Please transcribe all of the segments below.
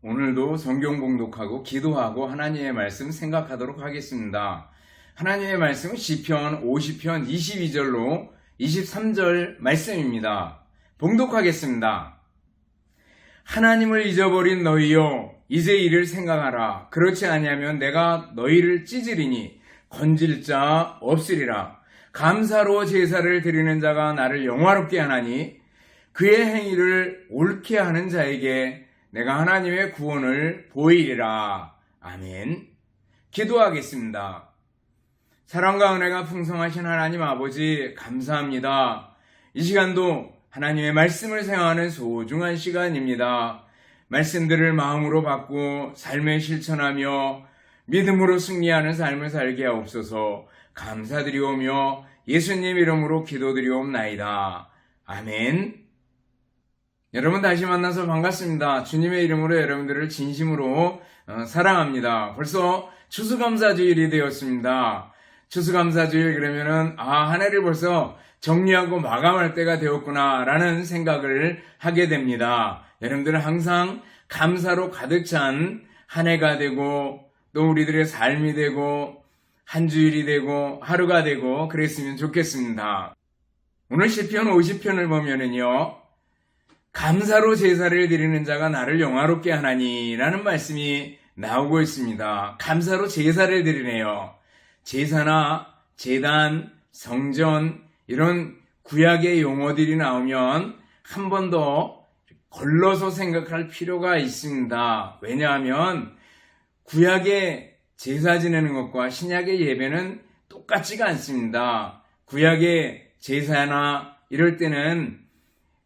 오늘도 성경 봉독하고 기도하고 하나님의 말씀 생각하도록 하겠습니다. 하나님의 말씀은 시편 50편 22절로 23절 말씀입니다. 봉독하겠습니다. 하나님을 잊어버린 너희여, 이제 이를 생각하라. 그렇지 아니하면 내가 너희를 찢으리니 건질 자 없으리라. 감사로 제사를 드리는 자가 나를 영화롭게 하나니 그의 행위를 옳게 하는 자에게 내가 하나님의 구원을 보이리라. 아멘. 기도하겠습니다. 사랑과 은혜가 풍성하신 하나님 아버지, 감사합니다. 이 시간도 하나님의 말씀을 생각하는 소중한 시간입니다. 말씀들을 마음으로 받고 삶에 실천하며 믿음으로 승리하는 삶을 살게 하옵소서. 감사드리오며 예수님 이름으로 기도드리옵나이다. 아멘. 여러분 다시 만나서 반갑습니다. 주님의 이름으로 여러분들을 진심으로 사랑합니다. 벌써 추수감사주일이 되었습니다. 추수감사주일 그러면은 한 해를 벌써 정리하고 마감할 때가 되었구나 라는 생각을 하게 됩니다. 여러분들은 항상 감사로 가득 찬 한 해가 되고 또 우리들의 삶이 되고 한 주일이 되고 하루가 되고 그랬으면 좋겠습니다. 오늘 시편 50편을 보면은요, 감사로 제사를 드리는 자가 나를 영화롭게 하나니 라는 말씀이 나오고 있습니다. 감사로 제사를 드리네요. 제사나 제단, 성전 이런 구약의 용어들이 나오면 한 번 더 걸러서 생각할 필요가 있습니다. 왜냐하면 구약의 제사 지내는 것과 신약의 예배는 똑같지가 않습니다. 구약의 제사나 이럴 때는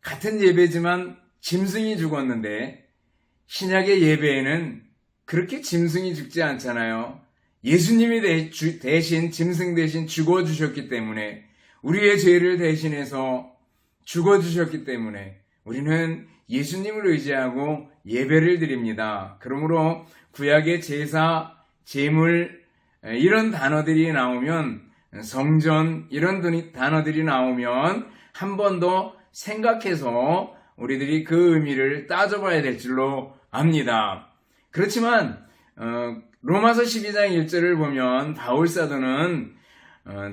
같은 예배지만 짐승이 죽었는데 신약의 예배에는 그렇게 짐승이 죽지 않잖아요. 예수님이 대신 짐승 대신 죽어주셨기 때문에, 우리의 죄를 대신해서 죽어주셨기 때문에 우리는 예수님을 의지하고 예배를 드립니다. 그러므로 구약의 제사, 제물 이런 단어들이 나오면, 성전 이런 단어들이 나오면 한 번 더 생각해서 우리들이 그 의미를 따져봐야 될 줄로 압니다. 그렇지만 로마서 12장 1절을 보면 바울 사도는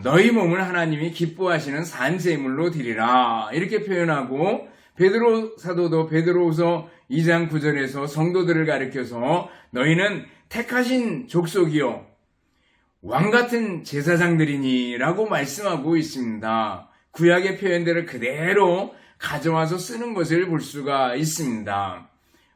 너희 몸을 하나님이 기뻐하시는 산제물로 드리라 이렇게 표현하고, 베드로 사도도 베드로후서 2장 9절에서 성도들을 가리켜서 너희는 택하신 족속이요 왕같은 제사장들이니 라고 말씀하고 있습니다. 구약의 표현들을 그대로 가져와서 쓰는 것을 볼 수가 있습니다.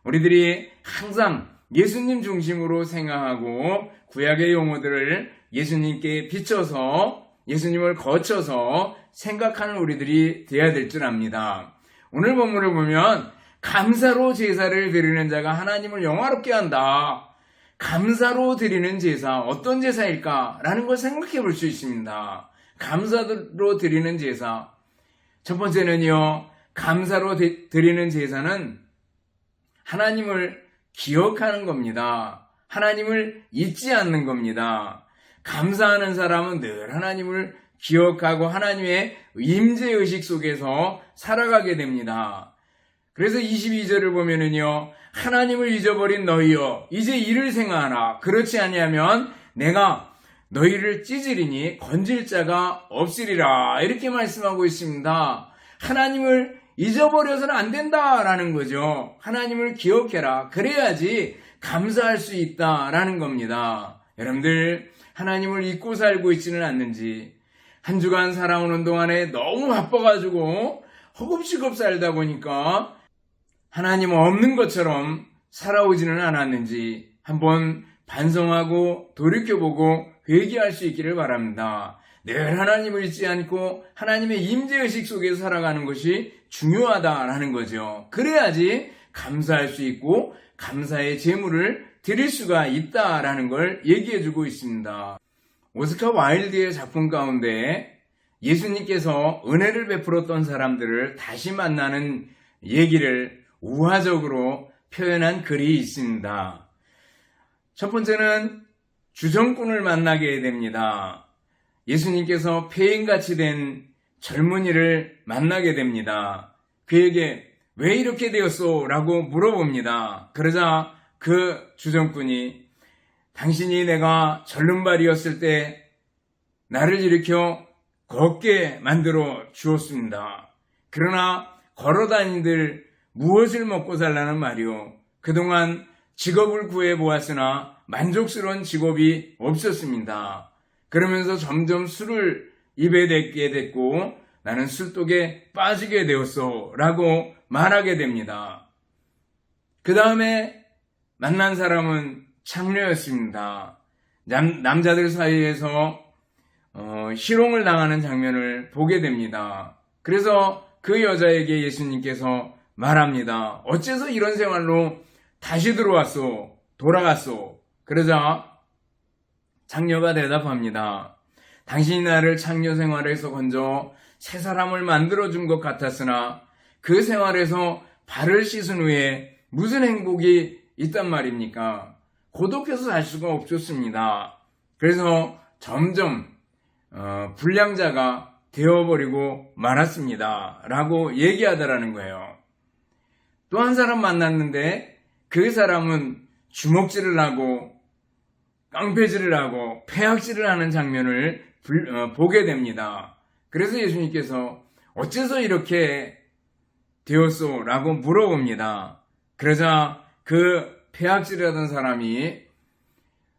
우리들이 항상 예수님 중심으로 생각하고 구약의 용어들을 예수님께 비춰서 예수님을 거쳐서 생각하는 우리들이 되어야 될 줄 압니다. 오늘 본문을 보면 감사로 제사를 드리는 자가 하나님을 영화롭게 한다. 감사로 드리는 제사, 어떤 제사일까? 라는 걸 생각해 볼 수 있습니다. 감사로 드리는 제사. 첫 번째는요, 감사로 드리는 제사는 하나님을 기억하는 겁니다. 하나님을 잊지 않는 겁니다. 감사하는 사람은 늘 하나님을 기억하고 하나님의 임재의식 속에서 살아가게 됩니다. 그래서 22절을 보면은요, 하나님을 잊어버린 너희여, 이제 이를 생각하라. 그렇지 아니하면 내가 너희를 찢으리니 건질 자가 없으리라. 이렇게 말씀하고 있습니다. 하나님을 잊어버려서는 안 된다라는 거죠. 하나님을 기억해라. 그래야지 감사할 수 있다라는 겁니다. 여러분들, 하나님을 잊고 살고 있지는 않는지, 한 주간 살아오는 동안에 너무 바빠가지고 허겁지겁 살다 보니까 하나님 없는 것처럼 살아오지는 않았는지 한번 반성하고 돌이켜보고 회개할 수 있기를 바랍니다. 늘 하나님을 잊지 않고 하나님의 임재의식 속에서 살아가는 것이 중요하다라는 거죠. 그래야지 감사할 수 있고 감사의 제물을 드릴 수가 있다라는 걸 얘기해주고 있습니다. 오스카 와일드의 작품 가운데 예수님께서 은혜를 베풀었던 사람들을 다시 만나는 얘기를 우화적으로 표현한 글이 있습니다. 첫 번째는 주정꾼을 만나게 됩니다. 예수님께서 폐인같이 된 젊은이를 만나게 됩니다. 그에게 왜 이렇게 되었소? 라고 물어봅니다. 그러자 그 주정꾼이 당신이 내가 절름발이었을 때 나를 일으켜 걷게 만들어 주었습니다. 그러나 걸어다니들 무엇을 먹고 살라는 말이오. 그동안 직업을 구해보았으나 만족스러운 직업이 없었습니다. 그러면서 점점 술을 입에 대게 됐고 나는 술독에 빠지게 되었소 라고 말하게 됩니다. 그 다음에 만난 사람은 창녀였습니다. 남자들 사이에서 희롱을 당하는 장면을 보게 됩니다. 그래서 그 여자에게 예수님께서 말합니다. 어째서 이런 생활로 다시 들어왔소? 돌아갔소? 그러자 창녀가 대답합니다. 당신이 나를 창녀 생활에서 건져 새 사람을 만들어준 것 같았으나 그 생활에서 발을 씻은 후에 무슨 행복이 있단 말입니까? 고독해서 살 수가 없었습니다. 그래서 점점 불량자가 되어버리고 말았습니다. 라고 얘기하더라는 거예요. 또 한 사람 만났는데 그 사람은 주먹질을 하고 깡패질을 하고 폐악질을 하는 장면을 보게 됩니다. 그래서 예수님께서 어째서 이렇게 되었소? 라고 물어봅니다. 그러자 그 폐악질을 하던 사람이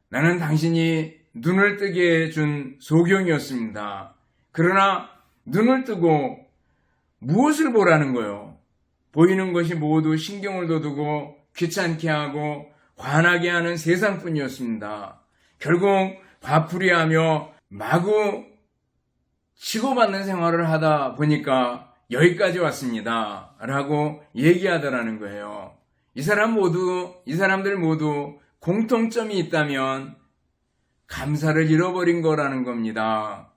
나는 당신이 눈을 뜨게 해준 소경이었습니다. 그러나 눈을 뜨고 무엇을 보라는 거요? 보이는 것이 모두 신경을 돋우고 귀찮게 하고 화나게 하는 세상뿐이었습니다. 결국 화풀이하며 마구 치고받는 생활을 하다 보니까 여기까지 왔습니다. 라고 얘기하더라는 거예요. 이 사람들 모두 공통점이 있다면 감사를 잃어버린 거라는 겁니다.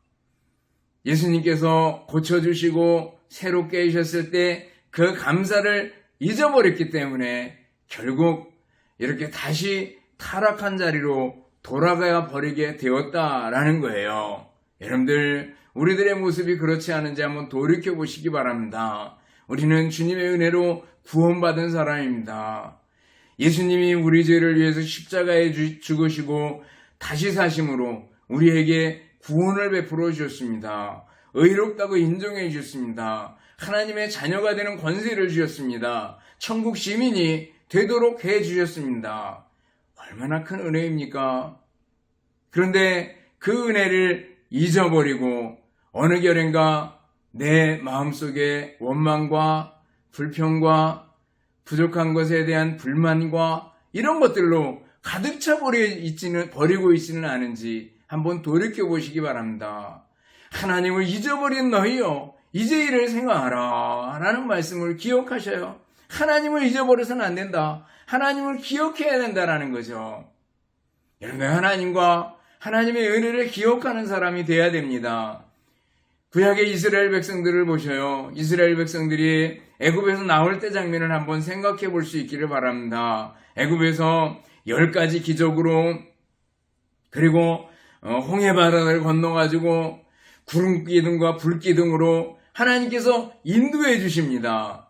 예수님께서 고쳐주시고 새롭게 해주셨을 때 그 감사를 잊어버렸기 때문에 결국 이렇게 다시 타락한 자리로 돌아가 버리게 되었다라는 거예요. 여러분들, 우리들의 모습이 그렇지 않은지 한번 돌이켜 보시기 바랍니다. 우리는 주님의 은혜로 구원받은 사람입니다. 예수님이 우리 죄를 위해서 십자가에 죽으시고 다시 사심으로 우리에게 구원을 베풀어 주셨습니다. 의롭다고 인정해 주셨습니다. 하나님의 자녀가 되는 권세를 주셨습니다. 천국 시민이 되도록 해 주셨습니다. 얼마나 큰 은혜입니까? 그런데 그 은혜를 잊어버리고 어느 결엔가 내 마음속에 원망과 불평과 부족한 것에 대한 불만과 이런 것들로 가득 차 버리고 있지는 않은지 한번 돌이켜 보시기 바랍니다. 하나님을 잊어버린 너희여 이제 이를 생각하라 라는 말씀을 기억하셔요. 하나님을 잊어버려서는 안 된다. 하나님을 기억해야 된다라는 거죠. 여러분, 하나님과 하나님의 은혜를 기억하는 사람이 돼야 됩니다. 구약의 이스라엘 백성들을 보셔요. 이스라엘 백성들이 애굽에서 나올 때 장면을 한번 생각해 볼 수 있기를 바랍니다. 애굽에서 10가지 기적으로 그리고 홍해바다를 건너가지고 구름기둥과 불기둥으로 하나님께서 인도해 주십니다.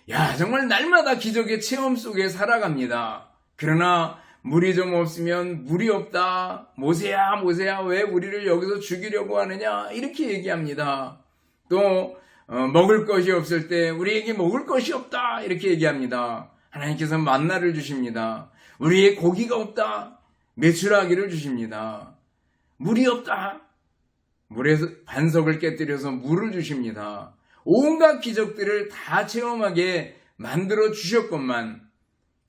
야, 정말 날마다 기적의 체험 속에 살아갑니다. 그러나 물이 좀 없으면 물이 없다. 모세야 왜 우리를 여기서 죽이려고 하느냐 이렇게 얘기합니다. 또 먹을 것이 없을 때 우리에게 먹을 것이 없다 이렇게 얘기합니다. 하나님께서 만나를 주십니다. 우리의 고기가 없다. 메추라기를 주십니다. 물이 없다. 물에서 반석을 깨뜨려서 물을 주십니다. 온갖 기적들을 다 체험하게 만들어 주셨건만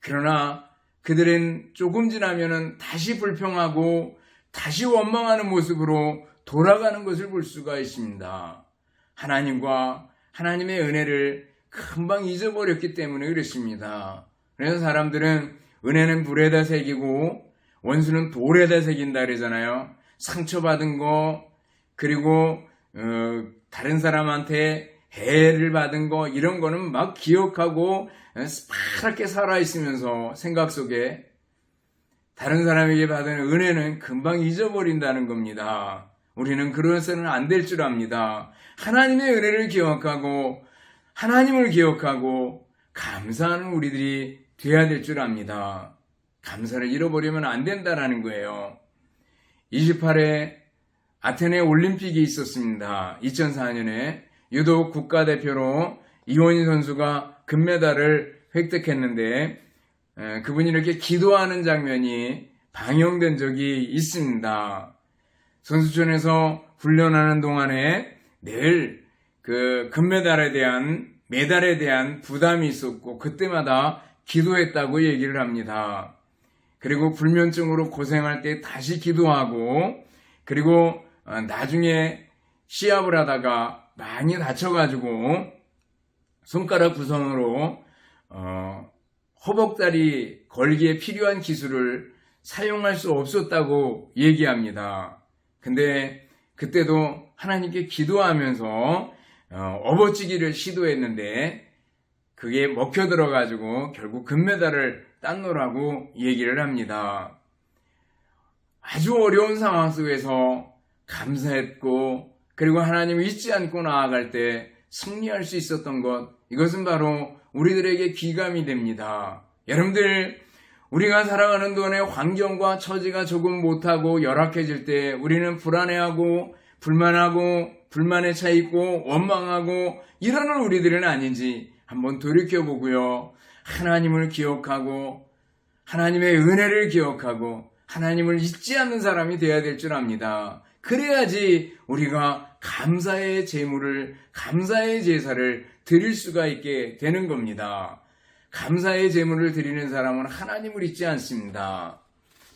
그러나 그들은 조금 지나면은 다시 불평하고 다시 원망하는 모습으로 돌아가는 것을 볼 수가 있습니다. 하나님과 하나님의 은혜를 금방 잊어버렸기 때문에 그렇습니다. 그래서 사람들은 은혜는 불에다 새기고 원수는 돌에다 새긴다 그러잖아요. 상처받은 거 그리고 다른 사람한테 해를 받은 거 이런 거는 막 기억하고 파랗게 살아있으면서 생각 속에 다른 사람에게 받은 은혜는 금방 잊어버린다는 겁니다. 우리는 그러서는 안 될 줄 압니다. 하나님의 은혜를 기억하고 하나님을 기억하고 감사하는 우리들이 되어야 될 줄 압니다. 감사를 잃어버리면 안 된다라는 거예요. 28회 아테네 올림픽이 있었습니다. 2004년에 유도 국가대표로 이원희 선수가 금메달을 획득했는데 그분이 이렇게 기도하는 장면이 방영된 적이 있습니다. 선수촌에서 훈련하는 동안에 늘 그 금메달에 대한 메달에 대한 부담이 있었고 그때마다 기도했다고 얘기를 합니다. 그리고 불면증으로 고생할 때 다시 기도하고 그리고 나중에 시합을 하다가 많이 다쳐가지고 손가락 구성으로 허벅다리 걸기에 필요한 기술을 사용할 수 없었다고 얘기합니다. 근데 그때도 하나님께 기도하면서 업어치기를 시도했는데 그게 먹혀 들어가지고 결국 금메달을 땄노라고 얘기를 합니다. 아주 어려운 상황 속에서 감사했고 그리고 하나님을 잊지 않고 나아갈 때 승리할 수 있었던 것, 이것은 바로 우리들에게 귀감이 됩니다. 여러분들, 우리가 살아가는 동안에 환경과 처지가 조금 못하고 열악해질 때 우리는 불안해하고 불만하고 불만에 차 있고 원망하고 이러는 우리들은 아닌지 한번 돌이켜보고요. 하나님을 기억하고 하나님의 은혜를 기억하고 하나님을 잊지 않는 사람이 되어야 될 줄 압니다. 그래야지 우리가 감사의 제물을, 감사의 제사를 드릴 수가 있게 되는 겁니다. 감사의 제물을 드리는 사람은 하나님을 잊지 않습니다.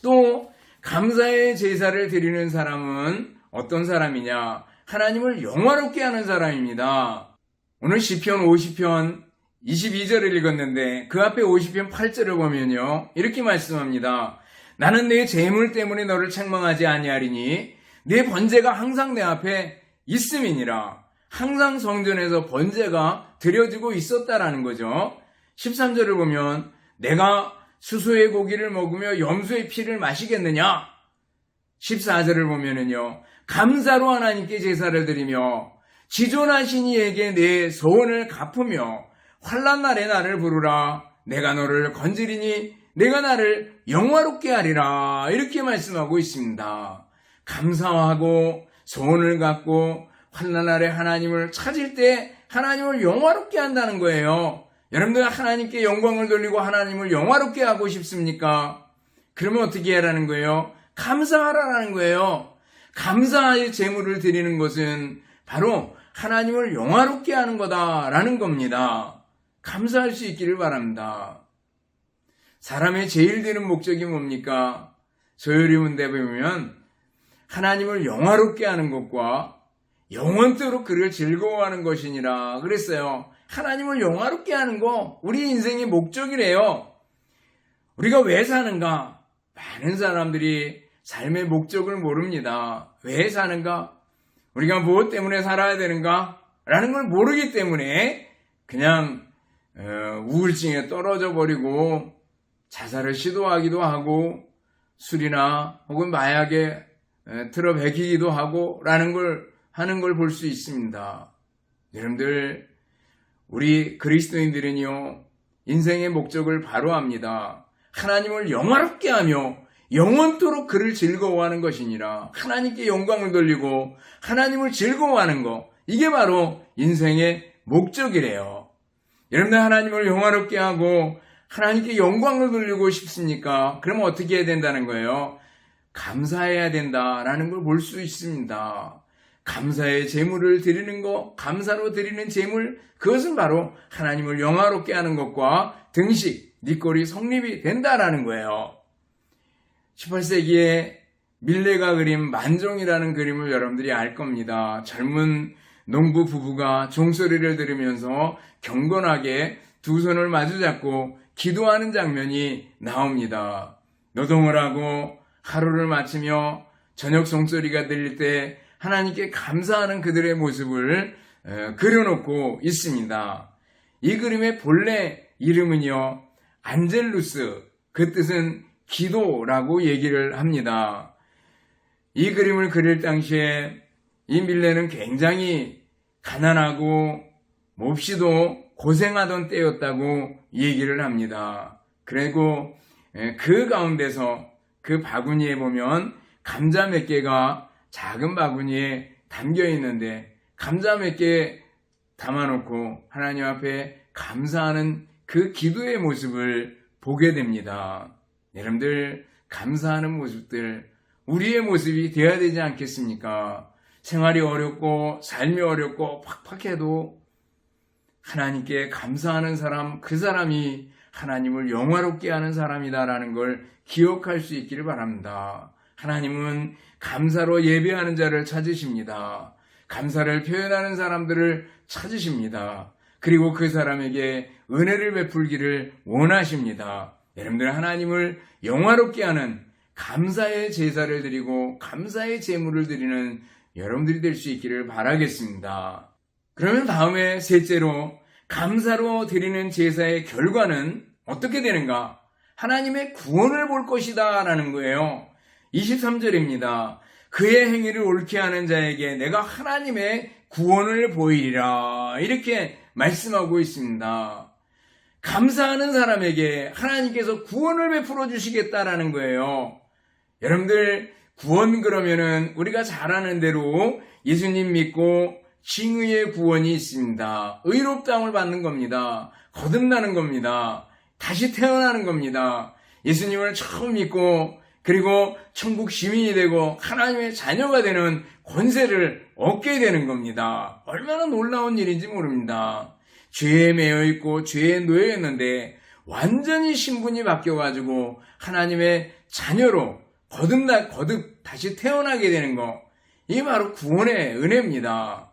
또 감사의 제사를 드리는 사람은 어떤 사람이냐? 하나님을 영화롭게 하는 사람입니다. 오늘 시편 50편 22절을 읽었는데 그 앞에 50편 8절을 보면요, 이렇게 말씀합니다. 나는 내 재물 때문에 너를 책망하지 아니하리니 내 번제가 항상 내 앞에 있음이니라. 항상 성전에서 번제가 드려지고 있었다라는 거죠. 13절을 보면 내가 수소의 고기를 먹으며 염소의 피를 마시겠느냐? 14절을 보면은요, 감사로 하나님께 제사를 드리며 지존하신 이에게 내 소원을 갚으며 환난 날에 나를 부르라. 내가 너를 건지리니 내가 나를 영화롭게 하리라. 이렇게 말씀하고 있습니다. 감사하고 소원을 갖고 환난 날에 하나님을 찾을 때 하나님을 영화롭게 한다는 거예요. 여러분들, 하나님께 영광을 돌리고 하나님을 영화롭게 하고 싶습니까? 그러면 어떻게 하라는 거예요? 감사하라는 거예요. 감사의 제물을 드리는 것은 바로 하나님을 영화롭게 하는 거다라는 겁니다. 감사할 수 있기를 바랍니다. 사람의 제일 드는 목적이 뭡니까? 소요리 문대 보면 하나님을 영화롭게 하는 것과 영원토록 그를 즐거워하는 것이니라 그랬어요. 하나님을 영화롭게 하는 거 우리 인생의 목적이래요. 우리가 왜 사는가? 많은 사람들이 삶의 목적을 모릅니다. 왜 사는가? 우리가 무엇 때문에 살아야 되는가? 라는 걸 모르기 때문에 그냥 우울증에 떨어져 버리고 자살을 시도하기도 하고 술이나 혹은 마약에 틀어박히기도 하고 라는 걸 하는 걸 볼 수 있습니다. 여러분들, 우리 그리스도인들은요, 인생의 목적을 바로 압니다. 하나님을 영화롭게 하며 영원토록 그를 즐거워하는 것이니라. 하나님께 영광을 돌리고 하나님을 즐거워하는 것, 이게 바로 인생의 목적이래요. 여러분들, 하나님을 영화롭게 하고 하나님께 영광을 돌리고 싶습니까? 그러면 어떻게 해야 된다는 거예요? 감사해야 된다라는 걸 볼 수 있습니다. 감사의 제물을 드리는 것, 감사로 드리는 제물, 그것은 바로 하나님을 영화롭게 하는 것과 등식, 니꼴이 성립이 된다라는 거예요. 18세기에 밀레가 그린 만종이라는 그림을 여러분들이 알 겁니다. 젊은 농부 부부가 종소리를 들으면서 경건하게 두 손을 마주잡고 기도하는 장면이 나옵니다. 노동을 하고 하루를 마치며 저녁 종소리가 들릴 때 하나님께 감사하는 그들의 모습을 그려놓고 있습니다. 이 그림의 본래 이름은요, 안젤루스, 그 뜻은 기도라고 얘기를 합니다. 이 그림을 그릴 당시에 이 밀레는 굉장히 가난하고 몹시도 고생하던 때였다고 얘기를 합니다. 그리고 그 가운데서 그 바구니에 보면 감자 몇 개가 작은 바구니에 담겨 있는데 감자 몇 개 담아놓고 하나님 앞에 감사하는 그 기도의 모습을 보게 됩니다. 여러분들 감사하는 모습들 우리의 모습이 되어야 되지 않겠습니까? 생활이 어렵고 삶이 어렵고 팍팍해도 하나님께 감사하는 사람, 그 사람이 하나님을 영화롭게 하는 사람이다라는 걸 기억할 수 있기를 바랍니다. 하나님은 감사로 예배하는 자를 찾으십니다. 감사를 표현하는 사람들을 찾으십니다. 그리고 그 사람에게 은혜를 베풀기를 원하십니다. 여러분들 하나님을 영화롭게 하는 감사의 제사를 드리고 감사의 제물을 드리는 여러분들이 될 수 있기를 바라겠습니다. 그러면 다음에 셋째로 감사로 드리는 제사의 결과는 어떻게 되는가? 하나님의 구원을 볼 것이다 라는 거예요. 23절입니다. 그의 행위를 옳게 하는 자에게 내가 하나님의 구원을 보이리라 이렇게 말씀하고 있습니다. 감사하는 사람에게 하나님께서 구원을 베풀어 주시겠다라는 거예요. 여러분들 구원 그러면은 우리가 잘 아는 대로 예수님 믿고 칭의의 구원이 있습니다. 의롭다함을 받는 겁니다. 거듭나는 겁니다. 다시 태어나는 겁니다. 예수님을 처음 믿고 그리고 천국 시민이 되고 하나님의 자녀가 되는 권세를 얻게 되는 겁니다. 얼마나 놀라운 일인지 모릅니다. 죄에 매여 있고 죄에 놓여 있는데 완전히 신분이 바뀌어가지고 하나님의 자녀로 거듭 다시 태어나게 되는 거, 이게 바로 구원의 은혜입니다.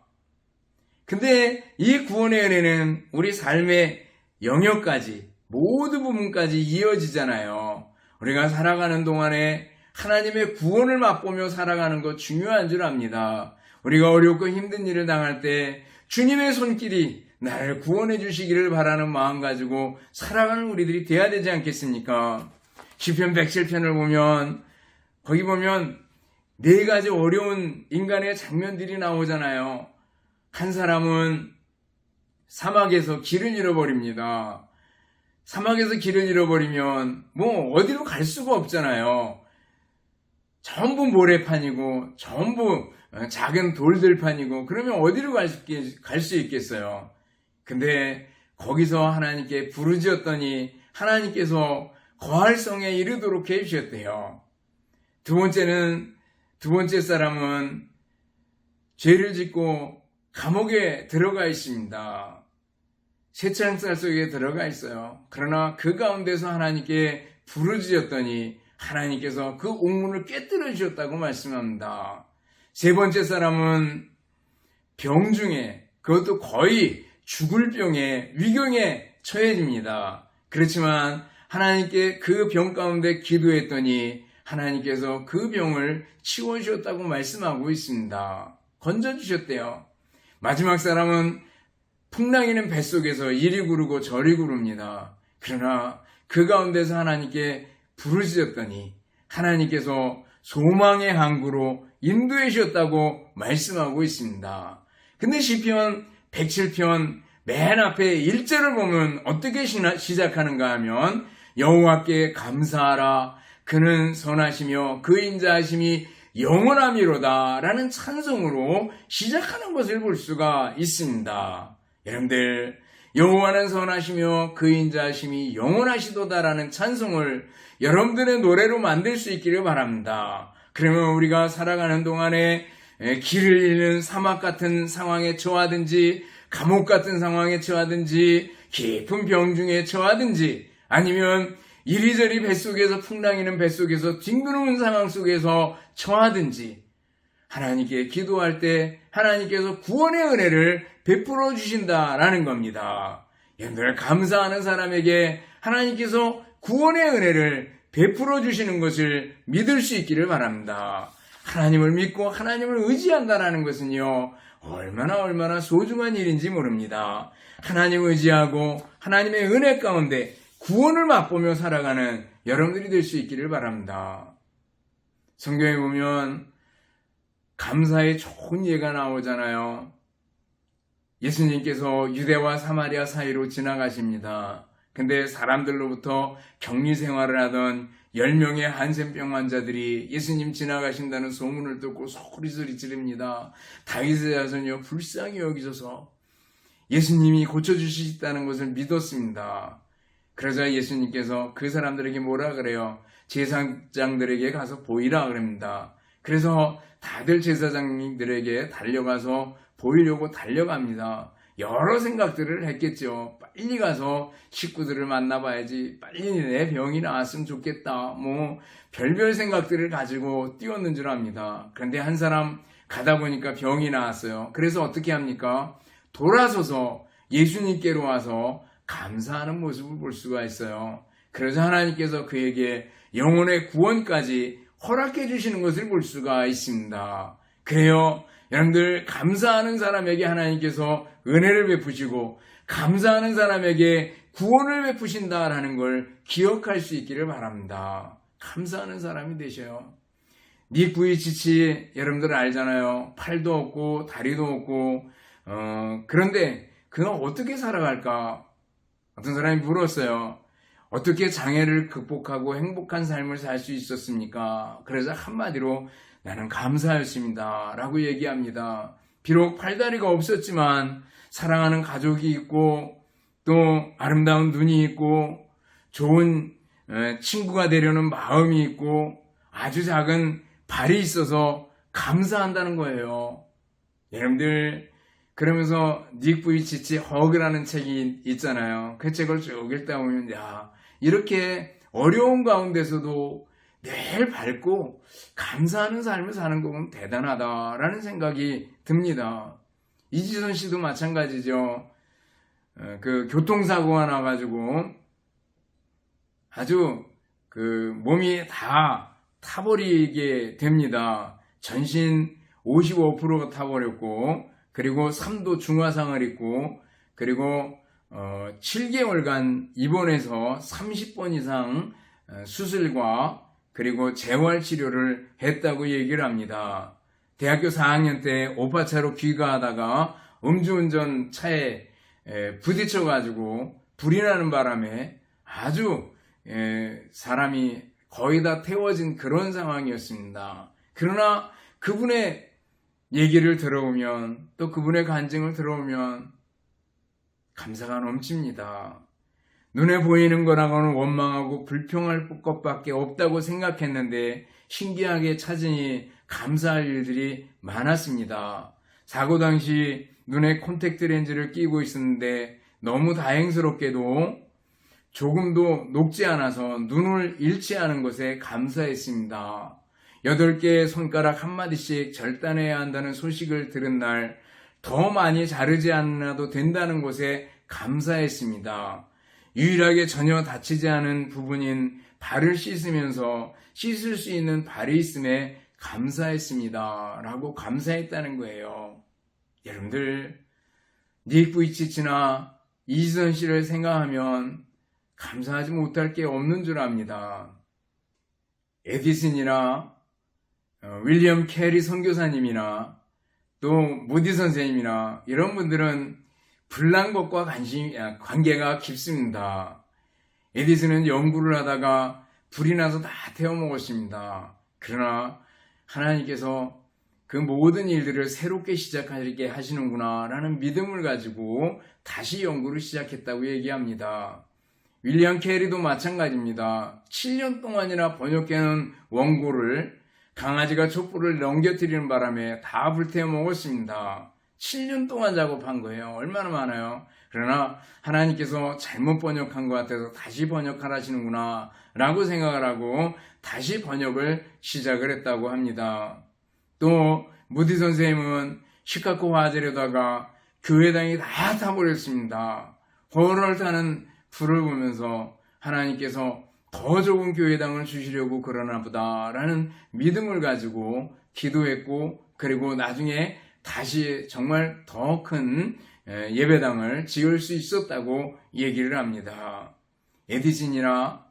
근데 이 구원의 은혜는 우리 삶의 영역까지 모든 부분까지 이어지잖아요. 우리가 살아가는 동안에 하나님의 구원을 맛보며 살아가는 것 중요한 줄 압니다. 우리가 어렵고 힘든 일을 당할 때 주님의 손길이 나를 구원해 주시기를 바라는 마음 가지고 살아가는 우리들이 돼야 되지 않겠습니까? 시편 107편을 보면 거기 보면 네 가지 어려운 인간의 장면들이 나오잖아요. 한 사람은 사막에서 길을 잃어버립니다. 사막에서 길을 잃어버리면 어디로 갈 수가 없잖아요. 전부 모래판이고 전부 작은 돌들판이고 그러면 어디로 갈 수 있겠어요. 근데 거기서 하나님께 부르짖었더니 하나님께서 거할 성에 이르도록 해주셨대요. 두 번째 사람은 죄를 짓고 감옥에 들어가 있습니다. 쇠창살 속에 들어가 있어요. 그러나 그 가운데서 하나님께 부르짖었더니 하나님께서 그 옥문을 깨뜨려 주셨다고 말씀합니다. 세 번째 사람은 병 중에, 그것도 거의 죽을 병에, 위경에 처해집니다. 그렇지만 하나님께 그 병 가운데 기도했더니 하나님께서 그 병을 치워주셨다고 말씀하고 있습니다. 건져주셨대요. 마지막 사람은 풍랑이는 뱃속에서 이리 구르고 저리 구릅니다. 그러나 그 가운데서 하나님께 부르짖었더니 하나님께서 소망의 항구로 인도해 주셨다고 말씀하고 있습니다. 근데 시편 107편 맨 앞에 1절을 보면 어떻게 시작하는가 하면 여호와께 감사하라 그는 선하시며 그 인자하심이 영원함이로다 라는 찬송으로 시작하는 것을 볼 수가 있습니다. 여러분들 여호와는 선하시며 그 인자하심이 영원하시도다라는 찬송을 여러분들의 노래로 만들 수 있기를 바랍니다. 그러면 우리가 살아가는 동안에 길을 잃는 사막 같은 상황에 처하든지 감옥 같은 상황에 처하든지 깊은 병 중에 처하든지 아니면 이리저리 뱃속에서 풍랑이는 뱃속에서 뒹구는 상황 속에서 처하든지 하나님께 기도할 때 하나님께서 구원의 은혜를 베풀어 주신다라는 겁니다. 여러분들 감사하는 사람에게 하나님께서 구원의 은혜를 베풀어 주시는 것을 믿을 수 있기를 바랍니다. 하나님을 믿고 하나님을 의지한다라는 것은요 얼마나 소중한 일인지 모릅니다. 하나님을 의지하고 하나님의 은혜 가운데 구원을 맛보며 살아가는 여러분들이 될 수 있기를 바랍니다. 성경에 보면 감사의 좋은 예가 나오잖아요. 예수님께서 유대와 사마리아 사이로 지나가십니다. 근데 사람들로부터 격리 생활을 하던 10명의 한센병 환자들이 예수님 지나가신다는 소문을 듣고 소리 지릅니다. 다윗의 자손이여 불쌍히 여기소서. 예수님이 고쳐주시겠다는 것을 믿었습니다. 그러자 예수님께서 그 사람들에게 뭐라 그래요? 제사장들에게 가서 보이라 그럽니다. 그래서 다들 제사장들에게 달려가서 보이려고 달려갑니다. 여러 생각들을 했겠죠. 빨리 가서 식구들을 만나봐야지. 빨리 내 병이 나았으면 좋겠다. 별별 생각들을 가지고 뛰었는 줄 압니다. 그런데 한 사람 가다 보니까 병이 나았어요. 그래서 어떻게 합니까? 돌아서서 예수님께로 와서 감사하는 모습을 볼 수가 있어요. 그래서 하나님께서 그에게 영혼의 구원까지 허락해 주시는 것을 볼 수가 있습니다. 그래요. 여러분들 감사하는 사람에게 하나님께서 은혜를 베푸시고 감사하는 사람에게 구원을 베푸신다라는 걸 기억할 수 있기를 바랍니다. 감사하는 사람이 되셔요. 닉부이치치 여러분들 알잖아요. 팔도 없고 다리도 없고 그런데 그는 어떻게 살아갈까? 어떤 사람이 물었어요. 어떻게 장애를 극복하고 행복한 삶을 살 수 있었습니까? 그래서 한마디로 나는 감사였습니다 라고 얘기합니다. 비록 팔다리가 없었지만 사랑하는 가족이 있고 또 아름다운 눈이 있고 좋은 친구가 되려는 마음이 있고 아주 작은 발이 있어서 감사한다는 거예요. 여러분들 그러면서 닉 부이치치 허그라는 책이 있잖아요. 그 책을 쭉 읽다 보면 이렇게 어려운 가운데서도 늘 밝고 감사하는 삶을 사는 거 보면 대단하다라는 생각이 듭니다. 이지선 씨도 마찬가지죠. 그 교통사고가 나가지고 아주 그 몸이 다 타버리게 됩니다. 전신 55%가 타버렸고 그리고 3도 중화상을 입고 그리고 7개월간 입원해서 30번 이상 수술과 그리고 재활치료를 했다고 얘기를 합니다. 대학교 4학년 때 오빠차로 귀가하다가 음주운전 차에 부딪혀가지고 불이 나는 바람에 아주 사람이 거의 다 태워진 그런 상황이었습니다. 그러나 그분의 얘기를 들어오면 또 그분의 간증을 들어오면 감사가 넘칩니다. 눈에 보이는 거라고는 원망하고 불평할 것밖에 없다고 생각했는데 신기하게 찾으니 감사할 일들이 많았습니다. 사고 당시 눈에 콘택트 렌즈를 끼고 있었는데 너무 다행스럽게도 조금도 녹지 않아서 눈을 잃지 않은 것에 감사했습니다. 8개의 손가락 한마디씩 절단해야 한다는 소식을 들은 날 더 많이 자르지 않아도 된다는 것에 감사했습니다. 유일하게 전혀 다치지 않은 부분인 발을 씻으면서 씻을 수 있는 발이 있음에 감사했습니다. 라고 감사했다는 거예요. 여러분들 닉 부이치치나 이지선 씨를 생각하면 감사하지 못할 게 없는 줄 압니다. 에디슨이나 윌리엄 캐리 선교사님이나 또 무디 선생님이나 이런 분들은 불난 것과 관계가 깊습니다. 에디슨은 연구를 하다가 불이 나서 다 태워 먹었습니다. 그러나 하나님께서 그 모든 일들을 새롭게 시작하게 하시는구나 라는 믿음을 가지고 다시 연구를 시작했다고 얘기합니다. 윌리엄 캐리도 마찬가지입니다. 7년 동안이나 번역해놓은 원고를 강아지가 촛불을 넘겨뜨리는 바람에 다 불태워 먹었습니다. 7년 동안 작업한 거예요. 얼마나 많아요. 그러나 하나님께서 잘못 번역한 것 같아서 다시 번역하시는구나 라고 생각을 하고 다시 번역을 시작을 했다고 합니다. 또 무디 선생님은 시카고 화재로다가 교회당이 다 타버렸습니다. horror 타는 불을 보면서 하나님께서 더 좋은 교회당을 주시려고 그러나 보다 라는 믿음을 가지고 기도했고 그리고 나중에 다시 정말 더 큰 예배당을 지을 수 있었다고 얘기를 합니다. 에디슨이나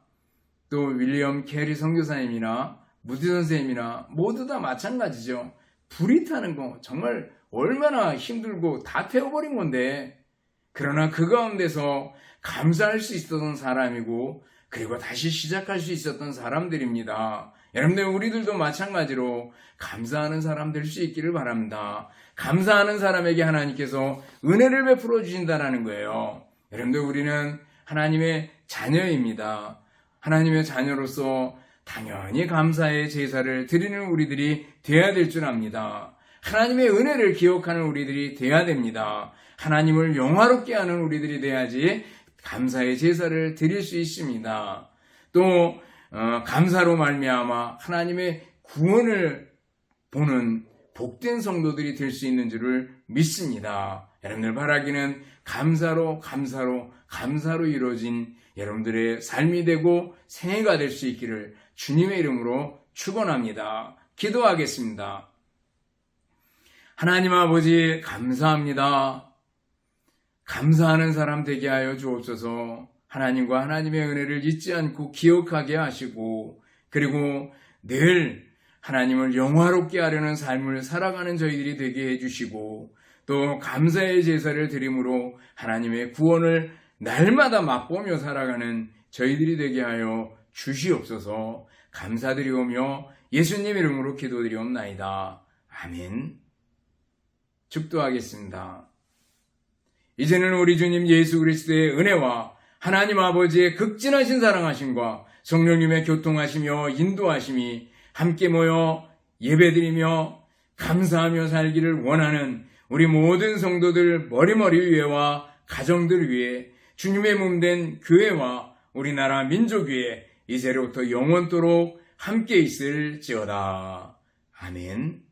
또 윌리엄 캐리 선교사님이나 무디 선생님이나 모두 다 마찬가지죠. 불이 타는 거 정말 얼마나 힘들고 다 태워버린 건데 그러나 그 가운데서 감사할 수 있었던 사람이고 그리고 다시 시작할 수 있었던 사람들입니다. 여러분들 우리들도 마찬가지로 감사하는 사람 될 수 있기를 바랍니다. 감사하는 사람에게 하나님께서 은혜를 베풀어 주신다는 거예요. 여러분들 우리는 하나님의 자녀입니다. 하나님의 자녀로서 당연히 감사의 제사를 드리는 우리들이 되어야 될 줄 압니다. 하나님의 은혜를 기억하는 우리들이 되어야 됩니다. 하나님을 영화롭게 하는 우리들이 돼야지 감사의 제사를 드릴 수 있습니다. 또 감사로 말미암아 하나님의 구원을 보는 복된 성도들이 될 수 있는 줄을 믿습니다. 여러분들 바라기는 감사로 이루어진 여러분들의 삶이 되고 생애가 될 수 있기를 주님의 이름으로 축원합니다. 기도하겠습니다. 하나님 아버지 감사합니다. 감사하는 사람 되게 하여 주옵소서. 하나님과 하나님의 은혜를 잊지 않고 기억하게 하시고 그리고 늘 하나님을 영화롭게 하려는 삶을 살아가는 저희들이 되게 해주시고 또 감사의 제사를 드림으로 하나님의 구원을 날마다 맛보며 살아가는 저희들이 되게 하여 주시옵소서. 감사드리오며 예수님 이름으로 기도드리옵나이다. 아멘. 축도하겠습니다. 이제는 우리 주님 예수 그리스도의 은혜와 하나님 아버지의 극진하신 사랑하심과 성령님의 교통하시며 인도하심이 함께 모여 예배드리며 감사하며 살기를 원하는 우리 모든 성도들 머리머리 위에와 가정들 위에 주님의 몸된 교회와 우리나라 민족 위에 이제로부터 영원토록 함께 있을지어다. 아멘.